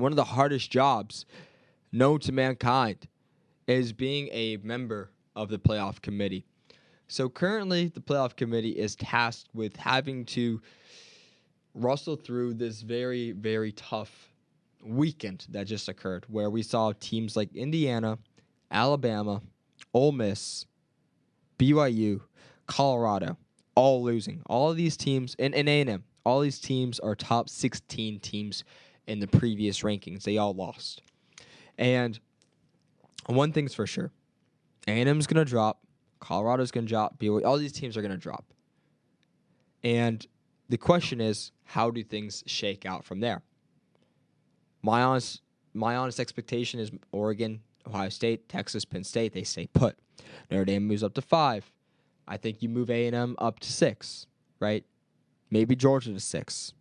one of the hardest jobs known to mankind is being a member of the playoff committee. So currently, the playoff committee is tasked with having to wrestle through this very, very tough weekend that just occurred, where we saw teams like Indiana, Alabama, Ole Miss, BYU, Colorado, all losing. All of these teams, and A&M, all these teams are top 16 teams in the previous rankings. They all lost. And one thing's for sure, A&M's going to drop, Colorado's going to drop, BYU, all these teams are going to drop. And the question is, how do things shake out from there? My honest expectation is Oregon, Ohio State, Texas, Penn State, they stay put. Notre Dame moves up to 5. I think you move A&M up to 6, right? Maybe Georgia to 6.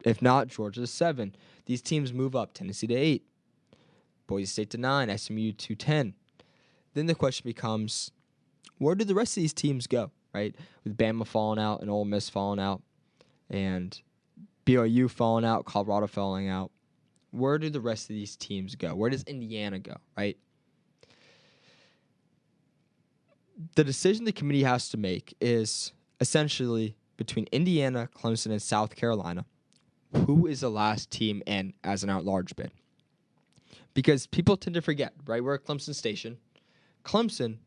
If not, Georgia to 7. These teams move up. Tennessee to 8. Boise State to 9. SMU to 10. Then the question becomes, where do the rest of these teams go, right? With Bama falling out and Ole Miss falling out and BYU falling out, Colorado falling out. Where do the rest of these teams go? Where does Indiana go, right? The decision the committee has to make is essentially between Indiana, Clemson, and South Carolina, who is the last team in as an at-large bid? Because people tend to forget, right? We're at Clemson Station. Clemson,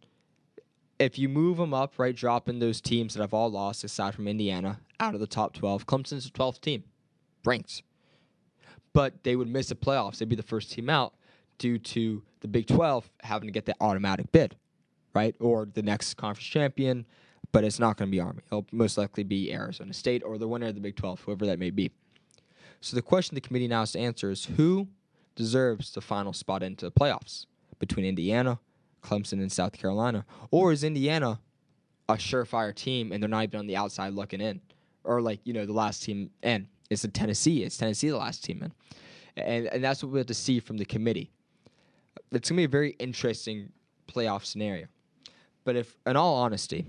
if you move them up, right, dropping those teams that have all lost, aside from Indiana, out of the top 12, Clemson's the 12th team, ranked. But they would miss the playoffs. They'd be the first team out due to the Big 12 having to get that automatic bid, right? Or the next conference champion, but it's not going to be Army. It'll most likely be Arizona State or the winner of the Big 12, whoever that may be. So the question the committee now has to answer is who deserves the final spot into the playoffs between Indiana, Clemson, and South Carolina? Or is Indiana a surefire team and they're not even on the outside looking in? Or the last team in. It's Tennessee. It's Tennessee the last team in. And that's what we have to see from the committee. It's going to be a very interesting playoff scenario. But if, in all honesty,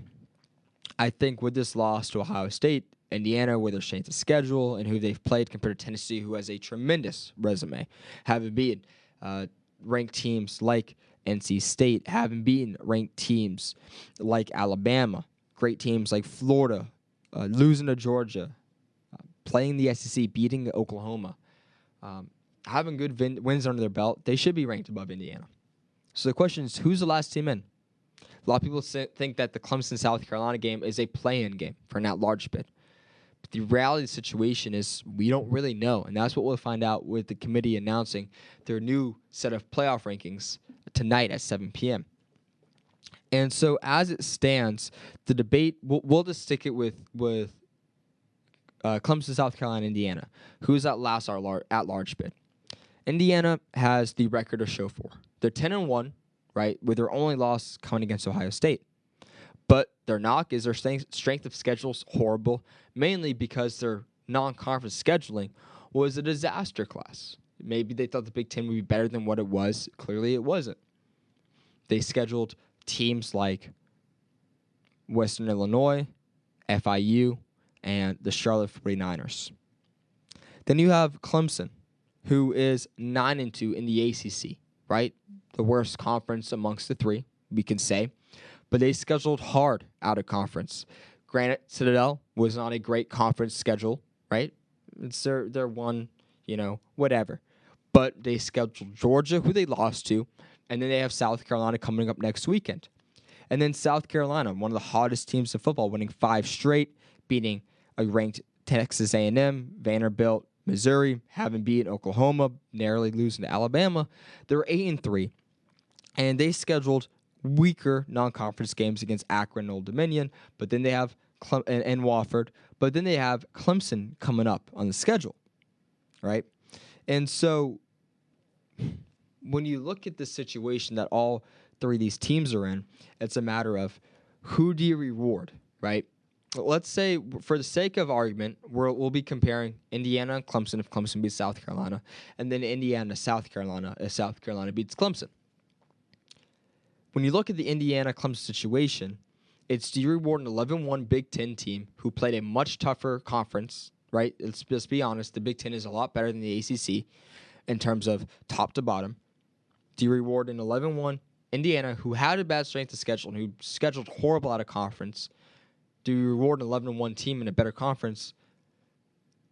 I think with this loss to Ohio State, Indiana, with their strength of schedule and who they've played compared to Tennessee, who has a tremendous resume, having beaten ranked teams like NC State, having beaten ranked teams like Alabama, great teams like Florida, losing to Georgia, playing the SEC, beating Oklahoma, having good wins under their belt, they should be ranked above Indiana. So the question is, who's the last team in? A lot of people think that the Clemson-South Carolina game is a play-in game for an at-large bid. But the reality of the situation is we don't really know, and that's what we'll find out with the committee announcing their new set of playoff rankings tonight at 7 p.m. And so as it stands, the debate, we'll just stick it with Clemson, South Carolina, Indiana. Who's that last at-large bid? Indiana has the record to show for. They're 10-1, right, with their only loss coming against Ohio State. But their knock is their strength of schedule is horrible, mainly because their non-conference scheduling was a disaster class. Maybe they thought the Big Ten would be better than what it was. Clearly it wasn't. They scheduled teams like Western Illinois, FIU, and the Charlotte 49ers. Then you have Clemson, who is 9-2 in the ACC, right? The worst conference amongst the three, we can say. But they scheduled hard out of conference. Granted, Citadel was not a great conference schedule, right? It's their one, whatever. But they scheduled Georgia, who they lost to, and then they have South Carolina coming up next weekend. And then South Carolina, one of the hottest teams in football, winning 5 straight, beating a ranked Texas A&M, Vanderbilt, Missouri, having beaten Oklahoma, narrowly losing to Alabama. They're 8-3, and they scheduled weaker non-conference games against Akron and Old Dominion, but then they have and Wofford, but then they have Clemson coming up on the schedule, right? And so when you look at the situation that all 3 of these teams are in, it's a matter of who do you reward, right? Let's say, for the sake of argument, we'll be comparing Indiana and Clemson if Clemson beats South Carolina, and then Indiana, South Carolina if South Carolina beats Clemson. When you look at the Indiana-Clemson situation, it's do you reward an 11-1 Big Ten team who played a much tougher conference, right? Let's just be honest. The Big Ten is a lot better than the ACC in terms of top to bottom. Do you reward an 11-1 Indiana who had a bad strength of schedule and who scheduled horrible out of conference? Do you reward an 11-1 team in a better conference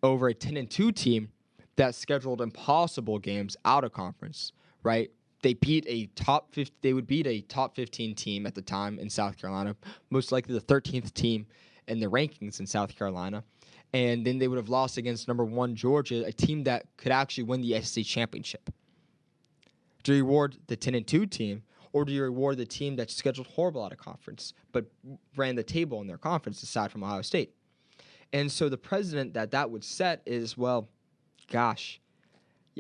over a 10-2 team that scheduled impossible games out of conference, right? They beat a top 50, they would beat a top 15 team at the time in South Carolina, most likely the 13th team in the rankings in South Carolina. And then they would have lost against number 1 Georgia, a team that could actually win the SEC championship. Do you reward the 10-2 team, or do you reward the team that scheduled horrible out of conference but ran the table in their conference aside from Ohio State? And so the precedent that would set is, well, gosh,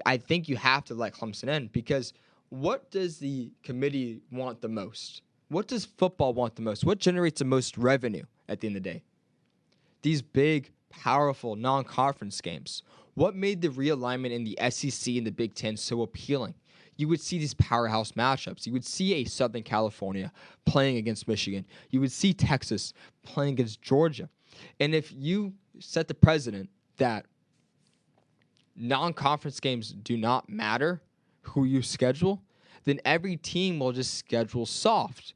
I think you have to let Clemson in, because what does the committee want the most? What does football want the most? What generates the most revenue at the end of the day? These big, powerful non-conference games. What made the realignment in the SEC and the Big Ten so appealing? You would see these powerhouse matchups. You would see a Southern California playing against Michigan. You would see Texas playing against Georgia. And if you set the precedent that non-conference games do not matter who you schedule, then every team will just schedule soft.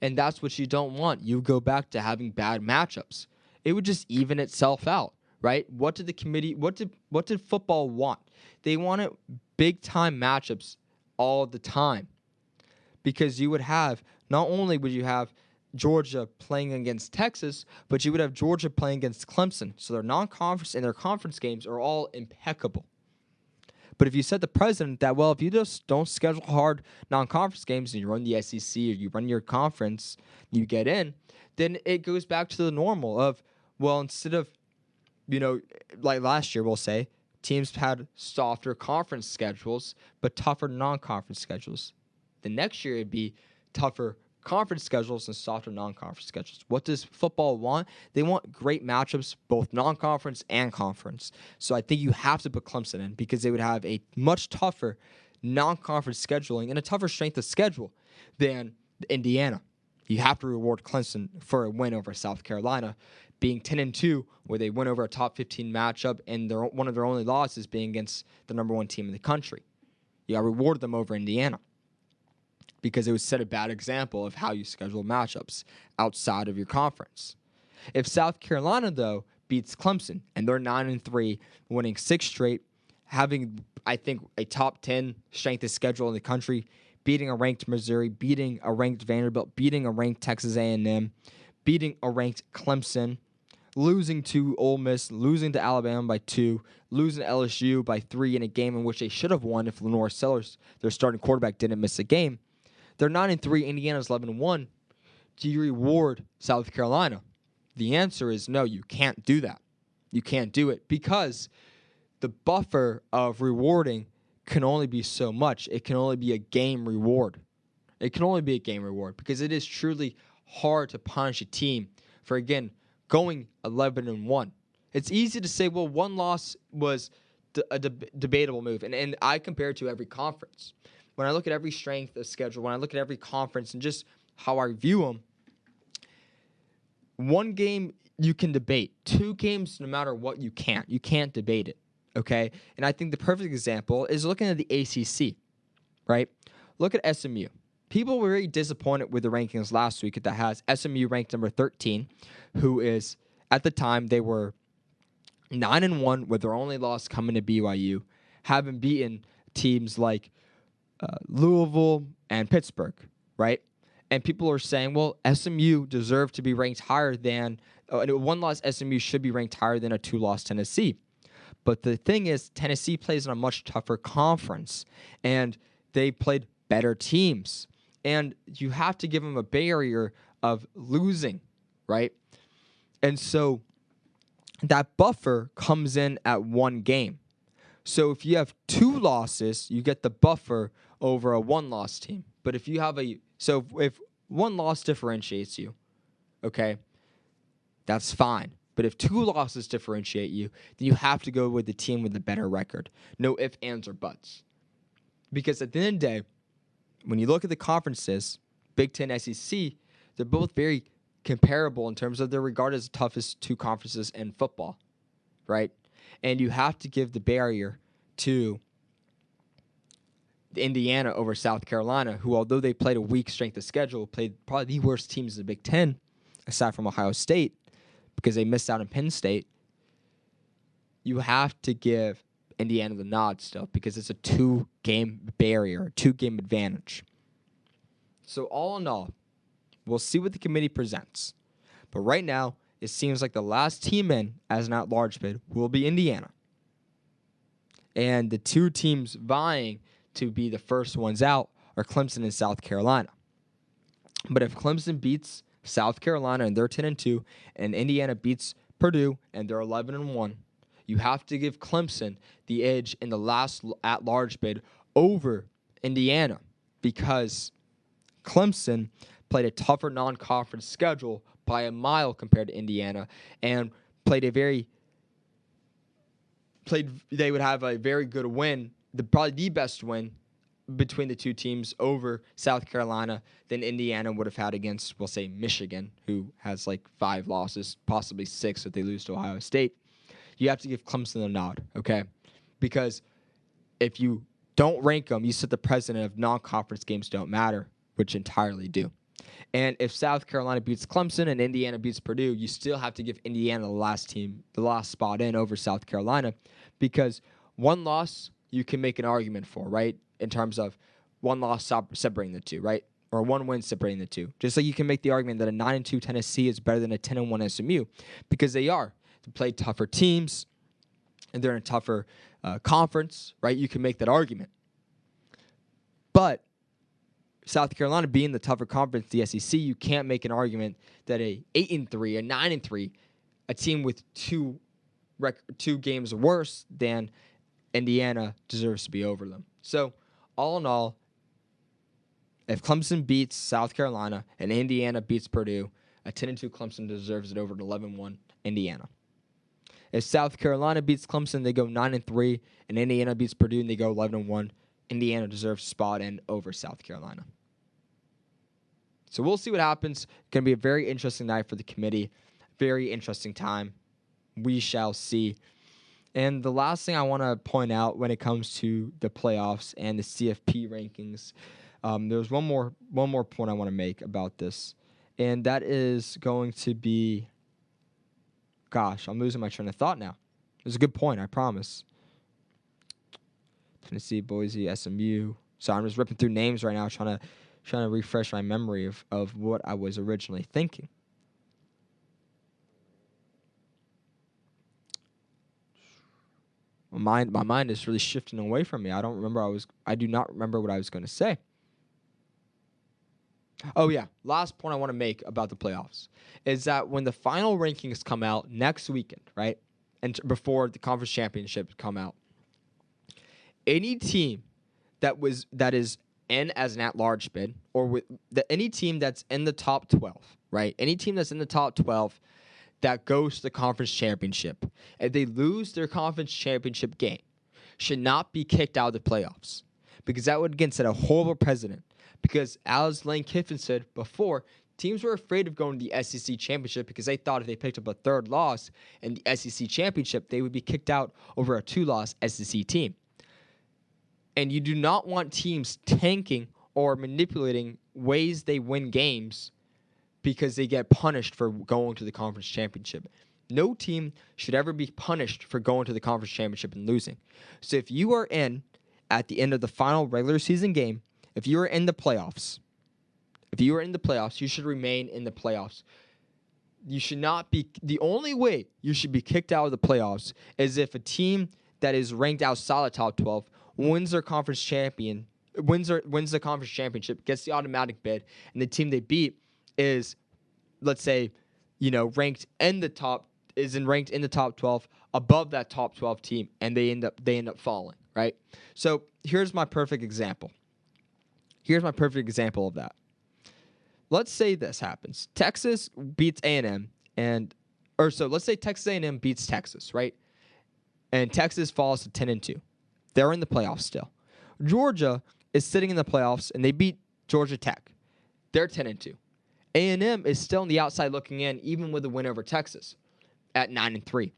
And that's what you don't want. You go back to having bad matchups. It would just even itself out, right? What did the committee, what did football want? They wanted big-time matchups all the time, because you would have, not only would you have Georgia playing against Texas, but you would have Georgia playing against Clemson. So their non-conference and their conference games are all impeccable. But if you set the precedent that, well, if you just don't schedule hard non-conference games and you run the SEC or you run your conference, you get in, then it goes back to the normal of, well, instead of, like last year, we'll say, teams had softer conference schedules, but tougher non-conference schedules. The next year, it'd be tougher conference schedules and softer non-conference schedules. What does football want? They want great matchups, both non-conference and conference. So I think you have to put Clemson in, because they would have a much tougher non-conference scheduling and a tougher strength of schedule than Indiana. You have to reward Clemson for a win over South Carolina, being 10-2, where they win over a top 15 matchup, and one of their only losses being against the number 1 team in the country. You got to reward them over Indiana, because it would set a bad example of how you schedule matchups outside of your conference. If South Carolina, though, beats Clemson, and they're 9-3, winning 6 straight, having, I think, a top 10 strength of schedule in the country, beating a ranked Missouri, beating a ranked Vanderbilt, beating a ranked Texas A&M, beating a ranked Clemson, losing to Ole Miss, losing to Alabama by 2, losing to LSU by 3 in a game in which they should have won if Lenore Sellers, their starting quarterback, didn't miss a game. They're 9-3, Indiana's 11-1. Do you reward South Carolina? The answer is no, you can't do that. You can't do it, because the buffer of rewarding can only be so much. It can only be a game reward. It can only be a game reward, because it is truly hard to punish a team for, again, going 11-1. It's easy to say, well, one loss was a debatable move, and I compare it to every conference. When I look at every strength of schedule, when I look at every conference and just how I view them, one game you can debate. 2 games, no matter what, you can't. You can't debate it, okay? And I think the perfect example is looking at the ACC, right? Look at SMU. People were very disappointed with the rankings last week that has SMU ranked number 13, who is, at the time, they were 9-1 with their only loss coming to BYU, having beaten teams like Louisville and Pittsburgh, right? And people are saying, well, SMU deserved to be ranked higher than, one loss SMU should be ranked higher than a 2-loss Tennessee. But the thing is, Tennessee plays in a much tougher conference, and they played better teams. And you have to give them a barrier of losing, right? And so that buffer comes in at 1 game. So if you have 2 losses, you get the buffer over a 1-loss team. But if you have if 1 loss differentiates you, okay, that's fine. But if 2 losses differentiate you, then you have to go with the team with the better record. No ifs, ands, or buts. Because at the end of the day, when you look at the conferences, Big Ten, SEC, they're both very comparable in terms of they're regarded as the toughest 2 conferences in football, right? And you have to give the barrier to Indiana over South Carolina, who, although they played a weak strength of schedule, played probably the worst teams in the Big Ten, aside from Ohio State, because they missed out on Penn State. You have to give Indiana the nod still, because it's a 2-game barrier, 2-game advantage. So all in all, we'll see what the committee presents. But right now, it seems like the last team in as an at-large bid will be Indiana. And the 2 teams vying to be the first ones out are Clemson and South Carolina. But if Clemson beats South Carolina and they're 10-2, and Indiana beats Purdue and they're 11-1, you have to give Clemson the edge in the last at-large bid over Indiana, because Clemson played a tougher non-conference schedule by a mile compared to Indiana, and they would have a very good win, probably the best win between the 2 teams over South Carolina than Indiana would have had against, we'll say, Michigan, who has like 5 losses, possibly 6 if they lose to Ohio State. You have to give Clemson a nod, okay? Because if you don't rank them, you set the precedent of non-conference games don't matter, which entirely do. And if South Carolina beats Clemson and Indiana beats Purdue, you still have to give Indiana the last spot in over South Carolina, because one loss you can make an argument for, right? In terms of one loss separating the 2, right? Or one win separating the 2. Just like you can make the argument that a 9-2 Tennessee is better than a 10-1 SMU, because they are. They play tougher teams, and they're in a tougher conference, right? You can make that argument. But South Carolina being the tougher conference, the SEC, you can't make an argument that a 8-3, a 9-3, a team with 2 games worse than Indiana deserves to be over them. So, all in all, if Clemson beats South Carolina and Indiana beats Purdue, a 10-2 Clemson deserves it over an 11-1 Indiana. If South Carolina beats Clemson, they go 9-3, and Indiana beats Purdue and they go 11-1. Indiana deserves a spot in over South Carolina. So we'll see what happens. Going to be a very interesting night for the committee. Very interesting time. We shall see. And the last thing I want to point out when it comes to the playoffs and the CFP rankings, there's one more point I want to make about this, and that is going to be, gosh, I'm losing my train of thought now. It's a good point, I promise. Tennessee, Boise, SMU. So I'm just ripping through names right now, trying to refresh my memory of what I was originally thinking. My mind is really shifting away from me. I do not remember what I was going to say. Oh yeah, last point I want to make about the playoffs is that when the final rankings come out next weekend, right, and before the conference championships come out, any team that is in as an at-large bid, or any team that's in the top 12, right, any team that's in the top 12 that goes to the conference championship, if they lose their conference championship game, should not be kicked out of the playoffs, because that would, again, set a horrible precedent. Because as Lane Kiffin said before, teams were afraid of going to the SEC championship because they thought if they picked up a third loss in the SEC championship, they would be kicked out over a 2-loss SEC team. And you do not want teams tanking or manipulating ways they win games because they get punished for going to the conference championship. No team should ever be punished for going to the conference championship and losing. So if you are in at the end of the final regular season game, if you are in the playoffs, you should remain in the playoffs. You should not be. The only way you should be kicked out of the playoffs is if a team that is ranked outside the top 12 wins the conference championship, gets the automatic bid, and the team they beat is, let's say, ranked in the top 12 above that top 12 team, and they end up falling, right? So here's my perfect example. Here's my perfect example of that. Let's say this happens. Texas beats A&M, let's say Texas A&M beats Texas, right? And Texas falls to 10-2. They're in the playoffs still. Georgia is sitting in the playoffs, and they beat Georgia Tech. They're 10-2. A&M is still on the outside looking in, even with a win over Texas at 9-3.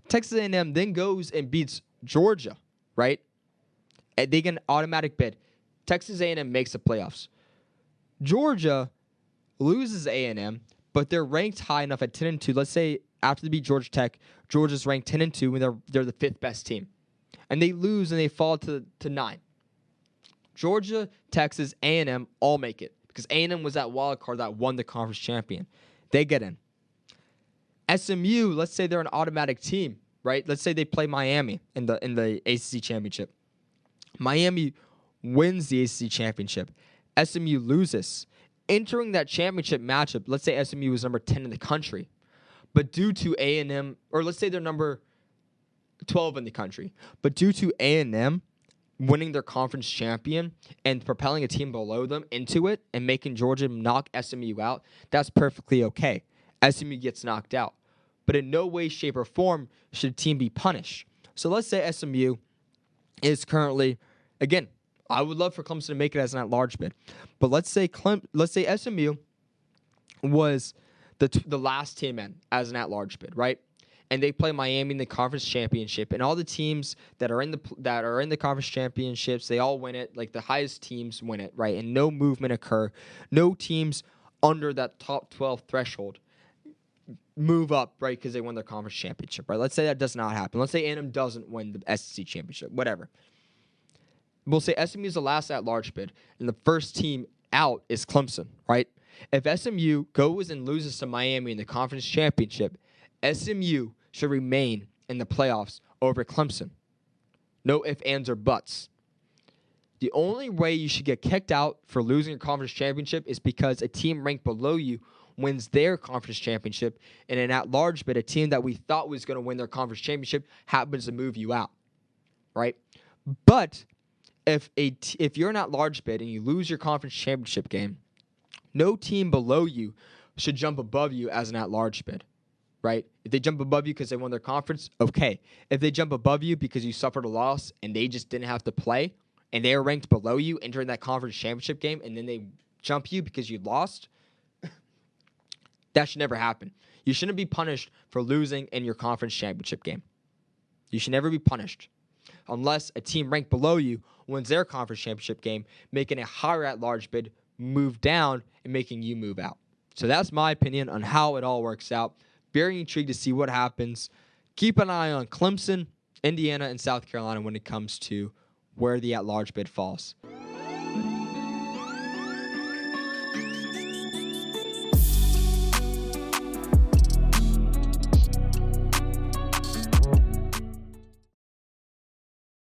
Texas A&M then goes and beats Georgia, right? And they get an automatic bid. Texas A&M makes the playoffs. Georgia loses A&M, but they're ranked high enough at 10-2. Let's say after they beat Georgia Tech, Georgia's ranked 10-2, and they're the 5th best team. And they lose and they fall to 9. Georgia, Texas, A&M all make it because A&M was that wild card that won the conference champion. They get in. SMU, let's say they're an automatic team, right? Let's say they play Miami in the ACC championship. Miami wins the ACC championship. SMU loses. Entering that championship matchup, let's say SMU was number 10 in the country, but due to A&M, or let's say they're number 12 in the country, but due to A&M winning their conference champion and propelling a team below them into it and making Georgia knock SMU out, that's perfectly okay. SMU gets knocked out. But in no way, shape, or form should a team be punished. So let's say SMU is currently, again, I would love for Clemson to make it as an at-large bid. But let's say SMU was the last team in as an at-large bid, right? And they play Miami in the conference championship, and all the teams that are in the conference championships, they all win it. Like the highest teams win it, right? And no movement occur. No teams under that top 12 threshold move up, right? Because they won their conference championship, right? Let's say that does not happen. Let's say A&M doesn't win the SEC championship, whatever. We'll say SMU is the last at-large bid, and the first team out is Clemson, right? If SMU goes and loses to Miami in the conference championship, SMU should remain in the playoffs over Clemson. No ifs, ands, or buts. The only way you should get kicked out for losing your conference championship is because a team ranked below you wins their conference championship, and an at-large bid, a team that we thought was going to win their conference championship, happens to move you out, right? But if you're an at-large bid and you lose your conference championship game, no team below you should jump above you as an at-large bid, right? If they jump above you because they won their conference, okay. If they jump above you because you suffered a loss and they just didn't have to play and they are ranked below you entering that conference championship game and then they jump you because you lost, that should never happen. You shouldn't be punished for losing in your conference championship game. You should never be punished unless a team ranked below you wins their conference championship game, making a higher at-large bid move down and making you move out. So that's my opinion on how it all works out. Very intrigued to see what happens. Keep an eye on Clemson, Indiana, and South Carolina when it comes to where the at-large bid falls.